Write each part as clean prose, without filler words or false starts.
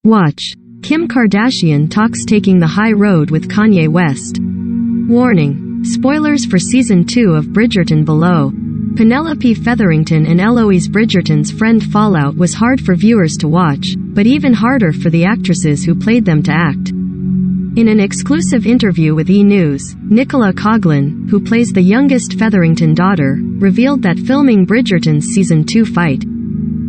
Watch. Kim Kardashian talks taking the high road with Kanye West. Warning. Spoilers for Season 2 of Bridgerton below. Penelope Featherington and Eloise Bridgerton's friend fallout was hard for viewers to watch, but even harder for the actresses who played them to act. In an exclusive interview with E! News, Nicola Coughlan, who plays the youngest Featherington daughter, revealed that filming Bridgerton's Season 2 fight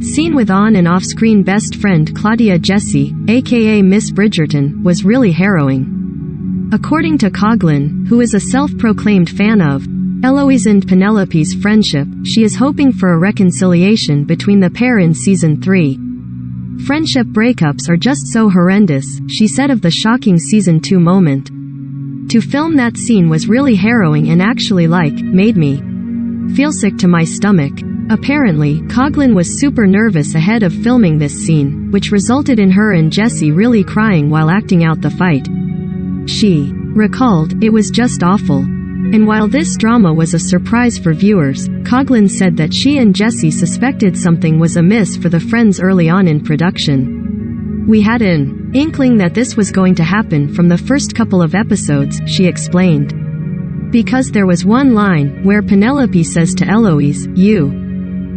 scene with on- and off-screen best friend Claudia Jessie, aka Miss Bridgerton, was really harrowing. According to Coughlan, who is a self-proclaimed fan of Eloise and Penelope's friendship, she is hoping for a reconciliation between the pair in Season 3. Friendship breakups are just so horrendous, she said of the shocking Season 2 moment. To film that scene was really harrowing and actually made me feel sick to my stomach. Apparently, Coughlan was super nervous ahead of filming this scene, which resulted in her and Jessie really crying while acting out the fight. She recalled, "It was just awful." And while this drama was a surprise for viewers, Coughlan said that she and Jessie suspected something was amiss for the friends early on in production. "We had an inkling that this was going to happen from the first couple of episodes," she explained. Because there was one line where Penelope says to Eloise, "You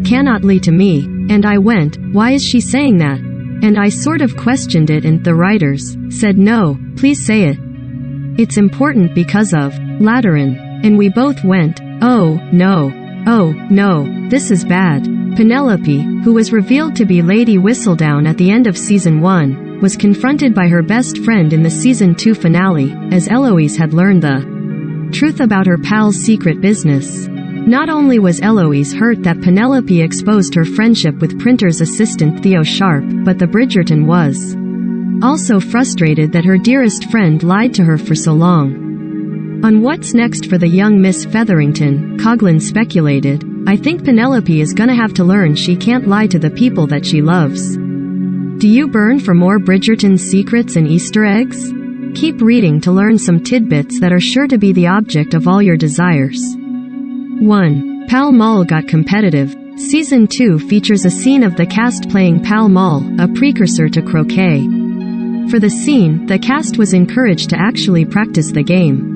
cannot lie to me." And I went, "Why is she saying that?" And I sort of questioned it, and the writers said, "No, please say it. It's important because of Lateran." And we both went, oh no, this is bad." Penelope, who was revealed to be Lady Whistledown at the end of Season 1, was confronted by her best friend in the Season 2 finale, as Eloise had learned the truth about her pal's secret business. Not only was Eloise hurt that Penelope exposed her friendship with printer's assistant Theo Sharp, but the Bridgerton was also frustrated that her dearest friend lied to her for so long. On what's next for the young Miss Featherington, Coughlan speculated, "I think Penelope is gonna have to learn she can't lie to the people that she loves." Do you burn for more Bridgerton secrets and Easter eggs? Keep reading to learn some tidbits that are sure to be the object of all your desires. 1. Pall Mall got competitive. Season 2 features a scene of the cast playing Pall Mall, a precursor to croquet. For the scene, the cast was encouraged to actually practice the game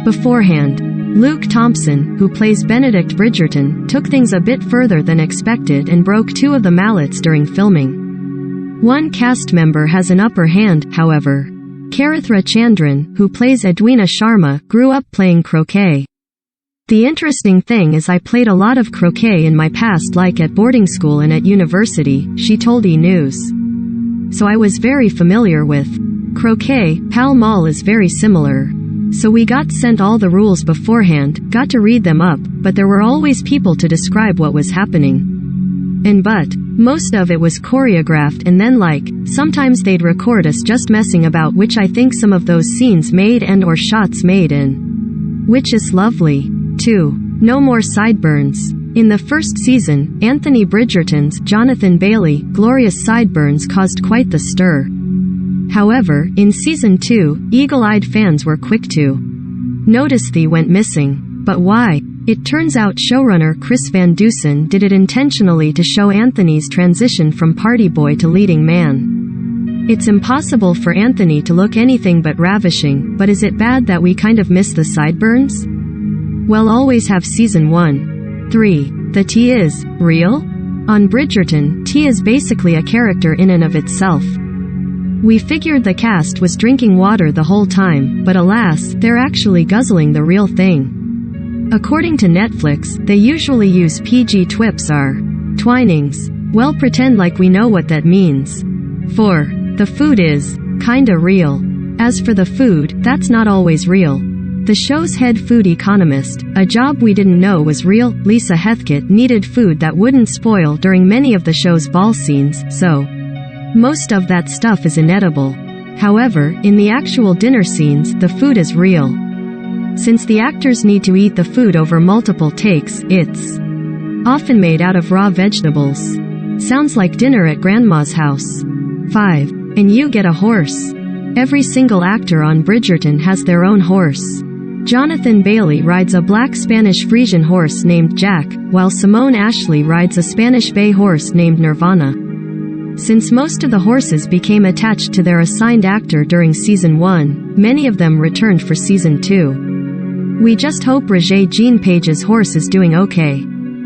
beforehand. Luke Thompson, who plays Benedict Bridgerton, took things a bit further than expected and broke 2 of the mallets during filming. One cast member has an upper hand, however. Karithra Chandran, who plays Edwina Sharma, grew up playing croquet. "The interesting thing is I played a lot of croquet in my past, like at boarding school and at university," she told E! News. "So I was very familiar with croquet. Pall Mall is very similar. So we got sent all the rules beforehand, got to read them up, but there were always people to describe what was happening. But most of it was choreographed, and then sometimes they'd record us just messing about, which I think some of those scenes made and or shots made in, which is lovely." 2. No more sideburns. In the first season, Anthony Bridgerton's Jonathan Bailey glorious sideburns caused quite the stir. However, in Season 2, eagle-eyed fans were quick to notice they went missing. But why? It turns out showrunner Chris Van Dusen did it intentionally to show Anthony's transition from party boy to leading man. It's impossible for Anthony to look anything but ravishing, but is it bad that we kind of miss the sideburns? Well, always have Season 1. 3. The tea is real? On Bridgerton, tea is basically a character in and of itself. We figured the cast was drinking water the whole time, but alas, they're actually guzzling the real thing. According to Netflix, they usually use PG twips or twinings. Well, pretend like we know what that means. 4. The food is kinda real. As for the food, that's not always real. The show's head food economist, a job we didn't know was real, Lisa Heathcote, needed food that wouldn't spoil during many of the show's ball scenes, so most of that stuff is inedible. However, in the actual dinner scenes, the food is real. Since the actors need to eat the food over multiple takes, it's often made out of raw vegetables. Sounds like dinner at grandma's house. 5. And you get a horse. Every single actor on Bridgerton has their own horse. Jonathan Bailey rides a black Spanish Frisian horse named Jack, while Simone Ashley rides a Spanish bay horse named Nirvana. Since most of the horses became attached to their assigned actor during Season 1, many of them returned for Season 2. We just hope Regé-Jean Page's horse is doing okay.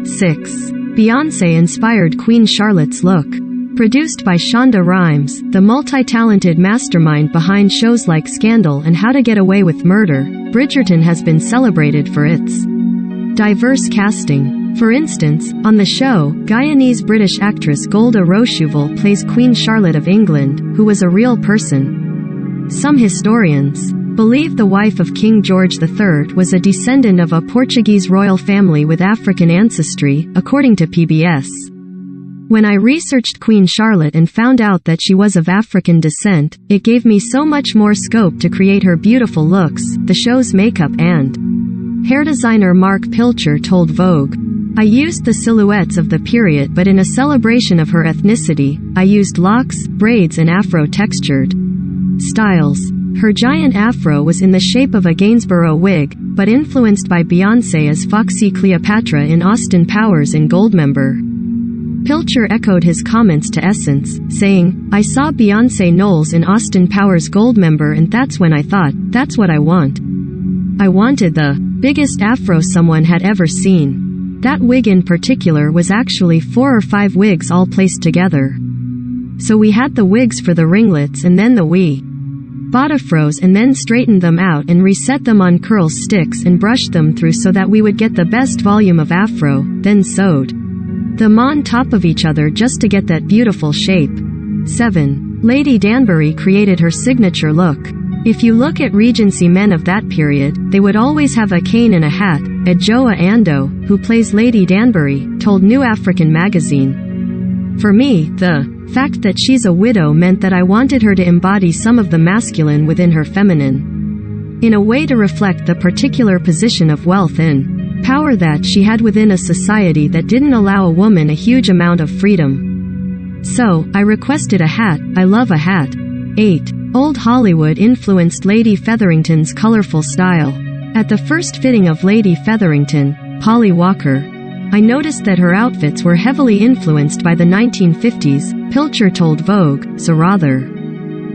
6. Beyoncé-inspired Queen Charlotte's look. Produced by Shonda Rhimes, the multi-talented mastermind behind shows like Scandal and How to Get Away with Murder, Bridgerton has been celebrated for its diverse casting. For instance, on the show, Guyanese-British actress Golda Rochouval plays Queen Charlotte of England, who was a real person. Some historians believe the wife of King George III was a descendant of a Portuguese royal family with African ancestry, according to PBS. When I researched Queen Charlotte and found out that she was of African descent, it gave me so much more scope to create her beautiful looks. The show's makeup and hair designer Mark Pilcher told Vogue, "I used the silhouettes of the period, but in a celebration of her ethnicity, I used locks, braids and afro-textured styles." Her giant afro was in the shape of a Gainsborough wig, but influenced by Beyoncé as Foxy Cleopatra in Austin Powers in Goldmember. Pilcher echoed his comments to Essence, saying, "I saw Beyoncé Knowles in Austin Powers Goldmember and that's when I thought, that's what I want. I wanted the biggest afro someone had ever seen." That wig in particular was actually 4 or 5 wigs all placed together. So we had the wigs for the ringlets and then we bought afros and then straightened them out and reset them on curl sticks and brushed them through so that we would get the best volume of afro, then sewed them on top of each other just to get that beautiful shape. 7. Lady Danbury created her signature look. If you look at Regency men of that period, they would always have a cane and a hat. Adjoa Andoh, who plays Lady Danbury, told New African magazine, "For me, the fact that she's a widow meant that I wanted her to embody some of the masculine within her feminine, in a way to reflect the particular position of wealth and power that she had within a society that didn't allow a woman a huge amount of freedom. So, I requested a hat. I love a hat." 8. Old Hollywood influenced Lady Featherington's colorful style. At the first fitting of Lady Featherington, Polly Walker, I noticed that her outfits were heavily influenced by the 1950s, Pilcher told Vogue, so rather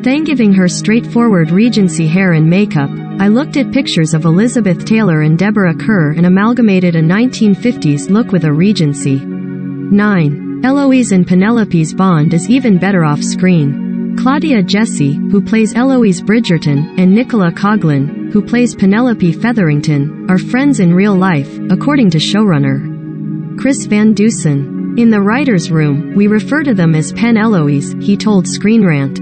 than giving her straightforward Regency hair and makeup, I looked at pictures of Elizabeth Taylor and Deborah Kerr and amalgamated a 1950s look with a Regency. 9. Eloise and Penelope's bond is even better off screen. Claudia Jessie, who plays Eloise Bridgerton, and Nicola Coughlan, who plays Penelope Featherington, are friends in real life, according to showrunner Chris Van Dusen. "In the writer's room, we refer to them as Pen Eloise," he told Screen Rant.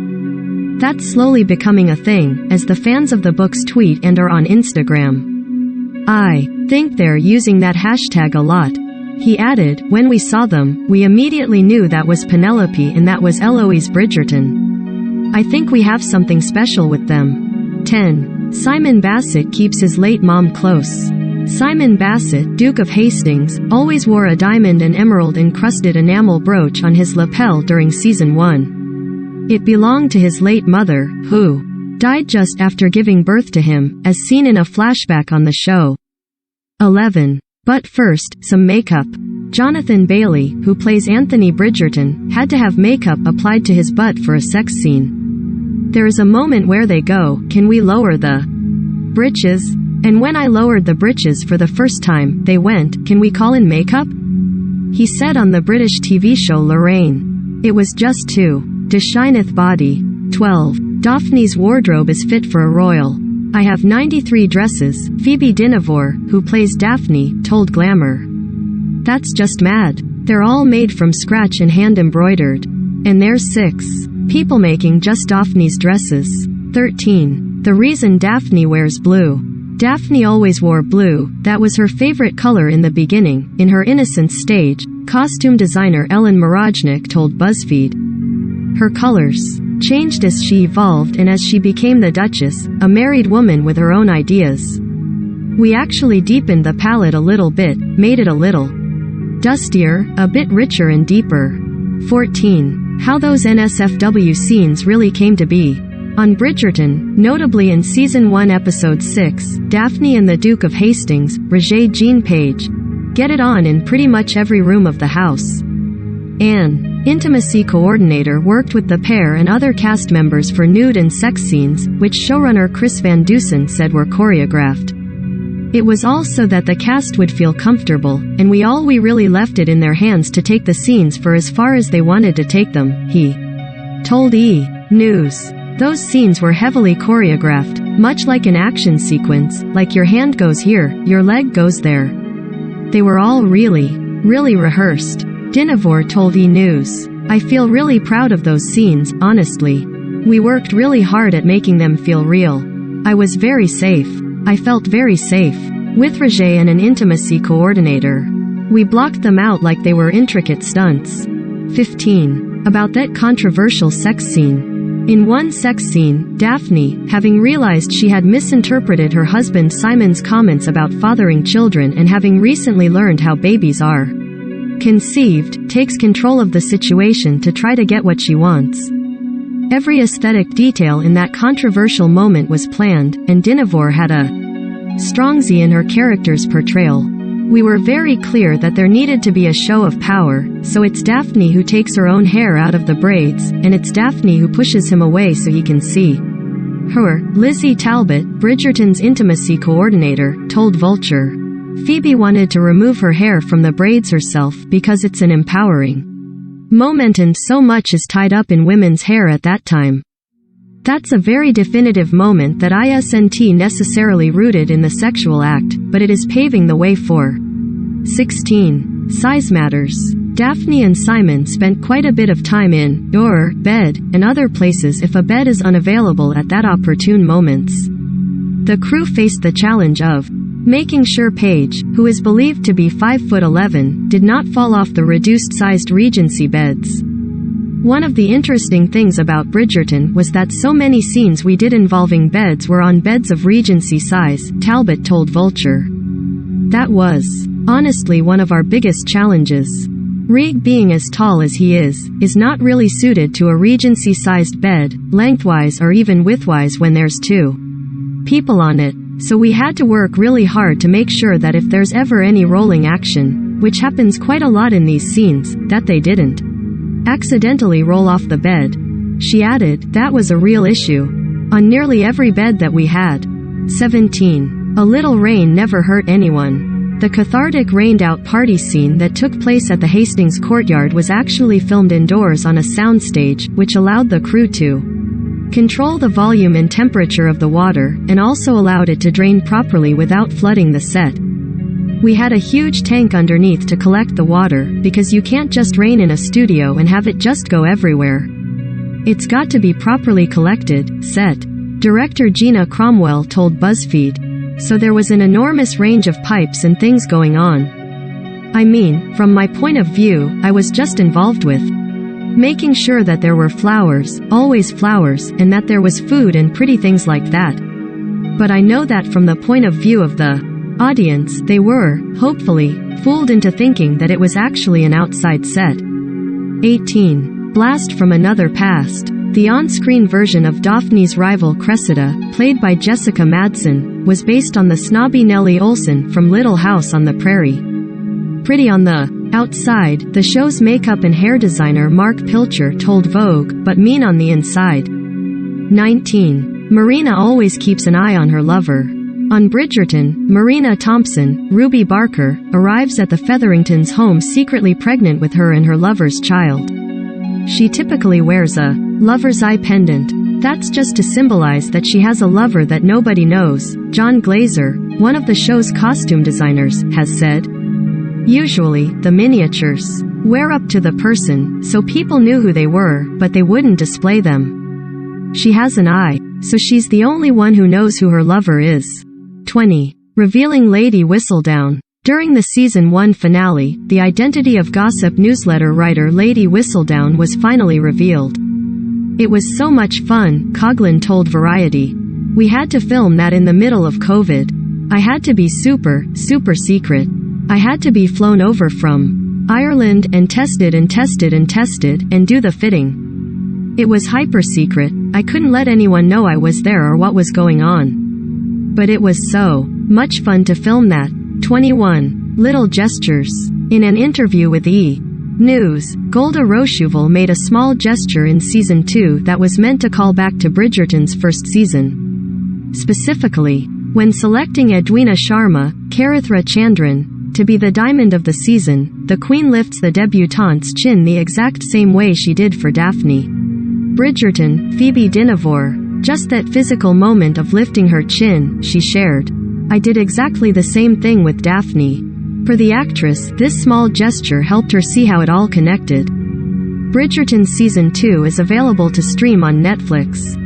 "That's slowly becoming a thing, as the fans of the books tweet and are on Instagram. I think they're using that hashtag a lot." He added, "When we saw them, we immediately knew that was Penelope and that was Eloise Bridgerton. I think we have something special with them." 10. Simon Bassett keeps his late mom close. Simon Bassett, Duke of Hastings, always wore a diamond and emerald-encrusted enamel brooch on his lapel during Season 1. It belonged to his late mother, who died just after giving birth to him, as seen in a flashback on the show. 11. But first, some makeup. Jonathan Bailey, who plays Anthony Bridgerton, had to have makeup applied to his butt for a sex scene. There is a moment where they go, "Can we lower the britches?" And when I lowered the britches for the first time, they went, "Can we call in makeup?" He said on the British TV show Lorraine. It was just too shineth body. 12. Daphne's wardrobe is fit for a royal. I have 93 dresses, Phoebe Dinevor, who plays Daphne, told Glamour. That's just mad. They're all made from scratch and hand-embroidered. And there's 6 people making just Daphne's dresses. 13. The reason Daphne wears blue. Daphne always wore blue, that was her favorite color in the beginning. In her innocence stage, costume designer Ellen Morojnik told BuzzFeed. Her colors changed as she evolved and as she became the Duchess, a married woman with her own ideas. We actually deepened the palette a little bit, made it a little dustier, a bit richer and deeper. 14. How those NSFW scenes really came to be. On Bridgerton, notably in Season 1 Episode 6, Daphne and the Duke of Hastings, Regé-Jean Page, get it on in pretty much every room of the house. Anne intimacy coordinator worked with the pair and other cast members for nude and sex scenes, which showrunner Chris Van Dusen said were choreographed. It was all so that the cast would feel comfortable, and we really left it in their hands to take the scenes for as far as they wanted to take them, he told E! News. Those scenes were heavily choreographed, much like an action sequence, like your hand goes here, your leg goes there. They were all really rehearsed. Dinevor told E! News. I feel really proud of those scenes, honestly. We worked really hard at making them feel real. I was very safe. I felt very safe. With Roger and an intimacy coordinator. We blocked them out like they were intricate stunts. 15. About that controversial sex scene. In one sex scene, Daphne, having realized she had misinterpreted her husband Simon's comments about fathering children and having recently learned how babies are conceived, takes control of the situation to try to get what she wants. Every aesthetic detail in that controversial moment was planned, and Dinevor had a strongzy in her character's portrayal. We were very clear that there needed to be a show of power, so it's Daphne who takes her own hair out of the braids, and it's Daphne who pushes him away so he can see her. Lizzie Talbot, Bridgerton's intimacy coordinator, told Vulture. Phoebe wanted to remove her hair from the braids herself because it's an empowering moment and so much is tied up in women's hair at that time. That's a very definitive moment that isn't necessarily rooted in the sexual act, but it is paving the way for 16. Size matters. Daphne and Simon spent quite a bit of time in your bed and other places if a bed is unavailable at that opportune moments. The crew faced the challenge of making sure Paige, who is believed to be 5'11", did not fall off the reduced-sized Regency beds. One of the interesting things about Bridgerton was that so many scenes we did involving beds were on beds of Regency size, Talbot told Vulture. That was, honestly, one of our biggest challenges. Reg, being as tall as he is not really suited to a Regency-sized bed, lengthwise or even widthwise when there's two people on it. So we had to work really hard to make sure that if there's ever any rolling action, which happens quite a lot in these scenes, that they didn't accidentally roll off the bed. She added, that was a real issue on nearly every bed that we had. 17. A little rain never hurt anyone. The cathartic rained-out party scene that took place at the Hastings courtyard was actually filmed indoors on a soundstage, which allowed the crew to control the volume and temperature of the water, and also allowed it to drain properly without flooding the set. We had a huge tank underneath to collect the water, because you can't just rain in a studio and have it just go everywhere. It's got to be properly collected, set director Gina Cromwell told BuzzFeed. So there was an enormous range of pipes and things going on. I mean, from my point of view, I was just involved with making sure that there were flowers, always flowers, and that there was food and pretty things like that. But I know that from the point of view of the audience, they were, hopefully, fooled into thinking that it was actually an outside set. 18. Blast from another past. The on-screen version of Daphne's rival Cressida, played by Jessica Madsen, was based on the snobby Nellie Olson from Little House on the Prairie. Pretty on the outside, the show's makeup and hair designer Mark Pilcher told Vogue, but mean on the inside. 19. Marina always keeps an eye on her lover. On Bridgerton, Marina Thompson, Ruby Barker, arrives at the Featheringtons' home secretly pregnant with her and her lover's child. She typically wears a lover's eye pendant. That's just to symbolize that she has a lover that nobody knows, John Glazer, one of the show's costume designers, has said. Usually, the miniatures wear up to the person, so people knew who they were, but they wouldn't display them. She has an eye, so she's the only one who knows who her lover is. 20. Revealing Lady Whistledown. During the Season 1 finale, the identity of gossip newsletter writer Lady Whistledown was finally revealed. It was so much fun, Coughlan told Variety. We had to film that in the middle of COVID. I had to be super secret. I had to be flown over from Ireland and tested and do the fitting. It was hyper secret. I couldn't let anyone know I was there or what was going on. But it was so much fun to film that. 21. Little gestures. In an interview with E! News: Golda Rosheuvel made a small gesture in Season 2 that was meant to call back to Bridgerton's first season. Specifically, when selecting Edwina Sharma, Karithra Chandran, to be the diamond of the season, the Queen lifts the debutante's chin the exact same way she did for Daphne. Bridgerton, Phoebe Dinavore, just that physical moment of lifting her chin, she shared. I did exactly the same thing with Daphne. For the actress, this small gesture helped her see how it all connected. Bridgerton Season 2 is available to stream on Netflix.